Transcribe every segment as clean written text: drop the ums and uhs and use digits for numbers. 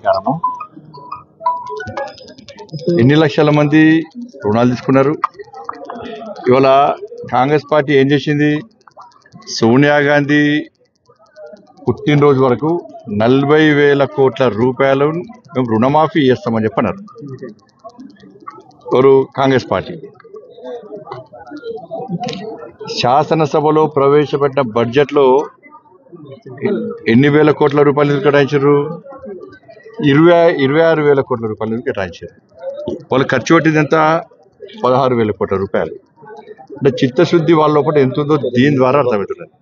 నమస్కారము. ఎన్ని లక్షల మంది రుణాలు తీసుకున్నారు? ఇవాళ కాంగ్రెస్ పార్టీ ఏం చేసింది? సోనియా గాంధీ పుట్టినరోజు వరకు 40,000 కోట్ల రూపాయలు మేము రుణమాఫీ చేస్తామని చెప్పన్నారు. ఎవరు? కాంగ్రెస్ పార్టీ. శాసనసభలో ప్రవేశపెట్టిన బడ్జెట్లో ఎన్ని వేల కోట్ల రూపాయలు కేటాయించారు? 26,000 కోట్ల రూపాయలు కేటాయించారు. వాళ్ళు ఖర్చు పెట్టింది ఎంత? 16,000 కోట్ల రూపాయలు. అంటే చిత్తశుద్ధి వాళ్ళ లోపల ఎంత ఉందో దీని ద్వారా అర్థమవుతున్నది.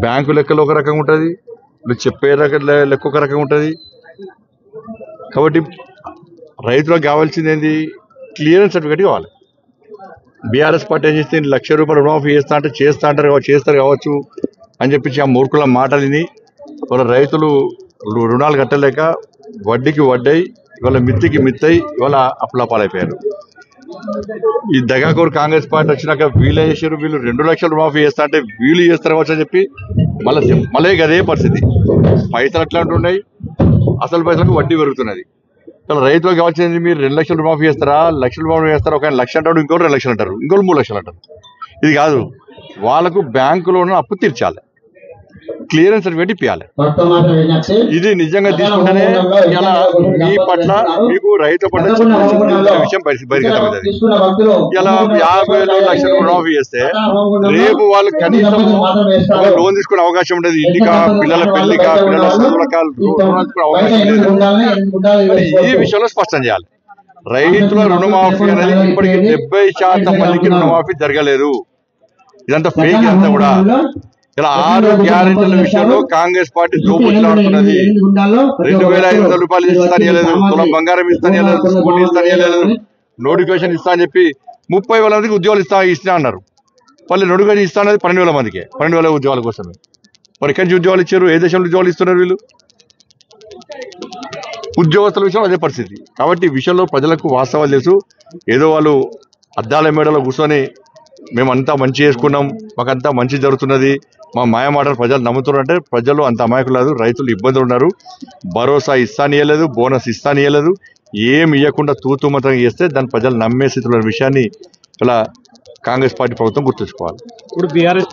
బ్యాంకు లెక్కలు ఒక రకంగా ఉంటుంది, చెప్పే లెక్క ఒక రకంగా ఉంటుంది. కాబట్టి రైతులకు కావాల్సింది ఏంది? క్లియరెన్స్ సర్టిఫికేట్ కావాలి. బీఆర్ఎస్ పార్టీ ఏం చేస్తే 1,00,000 రూపాయలు రుణమాఫీ చేస్తారు కావచ్చు అని చెప్పించి ఆ మూర్ఖుల మాటలు విని వాళ్ళ రైతులు రుణాలు కట్టలేక వడ్డీకి వడ్డై ఇవాళ మిత్తికి మిత్తై ఇవాళ అప్పులపాలైపోయారు. ఈ దగాకోరు కాంగ్రెస్ పార్టీ వచ్చినాక వీళ్ళు చేశారు, వీళ్ళు 2 లక్షలు రుణమాఫీ చేస్తా అంటే వీళ్ళు చేస్తారు కావచ్చు అని చెప్పి మళ్ళీ అదే పరిస్థితి. పైసలు అట్లా ఉంటున్నాయి, అసలు పైసలకు వడ్డీ పెరుగుతున్నది. ఇలా రైతులకు కావాల్సింది మీరు 2 లక్షలు రుణమాఫీ చేస్తారా, 1,00,000 రుణమాఫీ చేస్తారా? ఒక 1,00,000 అంటాడు, ఇంకోటి 2 లక్షలు అంటారు, ఇంకోటి 3 లక్షలు అంటారు. ఇది కాదు, వాళ్ళకు బ్యాంకులోనూ అప్పు తీర్చాలి, క్లియరెన్స్ సర్టిఫికేట్ ఇప్పించాలి. ఇది నిజంగా తీసుకుంటేనే ఇలా మీ పట్ల మీకు రైతు పట్ల విషయం బహిర్గతమైంది. ఇలా 50,000 లక్షలు రుణమాఫీ చేస్తే రేపు వాళ్ళు కనీసం లోన్ తీసుకునే అవకాశం ఉండదు. ఇంటికా, పిల్లల పెళ్లికా, పిల్లల చదువులకా లోన్ తీసుకునే అవకాశం లేదు. ఈ విషయంలో స్పష్టం చేయాలి. రైతుల రుణమాఫీ అనేది ఇప్పటికీ 70% మందికి రుణమాఫీ జరగలేదు. ఇదంతా ఫేక్. అంతా కూడా ఇలా 6 గ్యారెంటీల విషయంలో కాంగ్రెస్ పార్టీ దోపులాడుతున్నది. 2,500 రూపాయలు ఇస్తానియలేదు, తులం బంగారం ఇస్తానియలేదు, స్కూటీ ఇస్తానియలేదు, నోటిఫికేషన్ ఇస్తా అని చెప్పి 30,000 మందికి ఉద్యోగాలు ఇస్తా అన్నారు. వాళ్ళు నోటిఫికేషన్ ఇస్తా అనేది 12,000 మందికి, 12,000 ఉద్యోగాల కోసమే. మరి ఎక్కడి నుంచి ఉద్యోగాలు ఇచ్చారు? ఏ దేశంలో ఉద్యోగాలు ఇస్తున్నారు వీళ్ళు? ఉద్యోగస్తుల విషయంలో అదే పరిస్థితి. కాబట్టి ఈ విషయంలో ప్రజలకు వాస్తవాలు తెలుసు. ఏదో వాళ్ళు అద్దాల మేడలో కూర్చొని మేమంతా మంచి చేసుకున్నాం, మాకంతా మంచి జరుగుతున్నది, మా మాయమాటలు ప్రజలు నమ్ముతున్నారు అంటే ప్రజలు అంత అమాయకులు కాదు. రైతులు ఇబ్బందులు ఉన్నారు. భరోసా ఇస్తానియలేదు, బోనస్ ఇస్తానియలేదు, ఏమి ఇవ్వకుండా తూతుమతంగా చేస్తే దాన్ని ప్రజలు నమ్మే స్థితిలో విషయాన్ని ఇలా కాంగ్రెస్ పార్టీ ప్రభుత్వం గుర్తుంచుకోవాలి. ఇప్పుడు బీఆర్ఎస్